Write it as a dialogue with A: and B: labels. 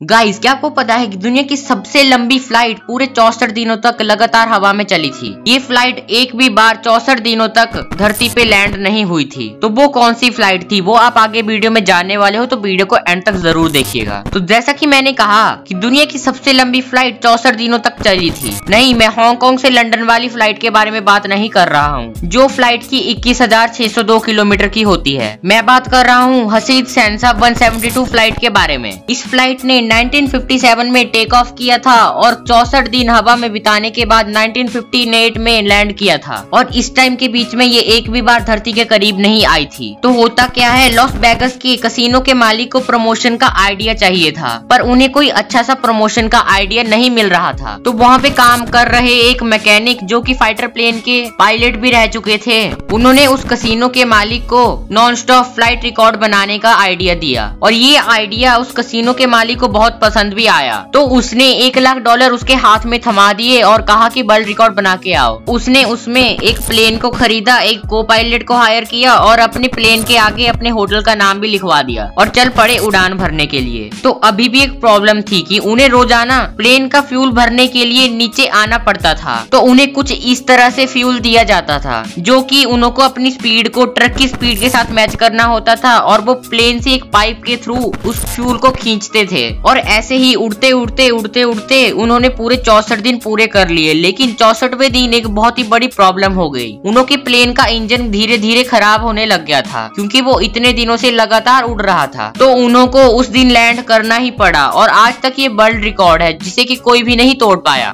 A: Guys, क्या आपको पता है कि दुनिया की सबसे लंबी फ्लाइट पूरे 64 दिनों तक लगातार हवा में चली थी। ये फ्लाइट एक भी बार 64 दिनों तक धरती पे लैंड नहीं हुई थी। तो वो कौन सी फ्लाइट थी वो आप आगे वीडियो में जानने वाले हो, तो वीडियो को एंड तक जरूर देखिएगा। तो जैसा कि मैंने कहा कि दुनिया की सबसे लंबी फ्लाइट 64 दिनों तक चली थी। नहीं, मैं हांगकांग से लंदन वाली फ्लाइट के बारे में बात नहीं कर रहा हूँ, जो फ्लाइट की 21,602 किलोमीटर की होती है। मैं बात कर रहा हूँ हसीद सेंसा 172 फ्लाइट के बारे में। इस फ्लाइट ने 1957 में टेक ऑफ किया था और 64 दिन हवा में बिताने के बाद 1958 में लैंड किया था। और इस टाइम के बीच में ये एक भी बार धरती के करीब नहीं आई थी। तो होता क्या है, लॉस वेगास के कसिनो के मालिक को प्रमोशन का आइडिया चाहिए था, पर उन्हें कोई अच्छा सा प्रमोशन का आइडिया नहीं मिल रहा था। तो वहाँ पे काम कर रहे एक मैकेनिक, जो कि फाइटर प्लेन के पायलट भी रह चुके थे, उन्होंने उस कसिनो के मालिक को नॉन स्टॉप फ्लाइट रिकॉर्ड बनाने का आइडिया दिया। और ये आइडिया उस कसिनो के मालिक को बहुत पसंद भी आया। तो उसने $1 लाख उसके हाथ में थमा दिए और कहा कि वर्ल्ड रिकॉर्ड बना के आओ। उसने उसमें एक प्लेन को खरीदा, एक को पायलट को हायर किया और अपने प्लेन के आगे अपने होटल का नाम भी लिखवा दिया और चल पड़े उड़ान भरने के लिए। तो अभी भी एक प्रॉब्लम थी कि उन्हें रोजाना प्लेन का फ्यूल भरने के लिए नीचे आना पड़ता था। तो उन्हें कुछ इस तरह से फ्यूल दिया जाता था, जो कि उनको अपनी स्पीड को ट्रक की स्पीड के साथ मैच करना होता था, और वो प्लेन से एक पाइप के थ्रू उस फ्यूल को खींचते थे। और ऐसे ही उड़ते उड़ते उड़ते उड़ते उन्होंने पूरे 64 दिन पूरे कर लिए। लेकिन 64वें दिन एक बहुत ही बड़ी प्रॉब्लम हो गई। उनके प्लेन का इंजन धीरे धीरे खराब होने लग गया था, क्योंकि वो इतने दिनों से लगातार उड़ रहा था। तो उनको उस दिन लैंड करना ही पड़ा और आज तक ये वर्ल्ड रिकॉर्ड है, जिसे कि कोई भी नहीं तोड़ पाया।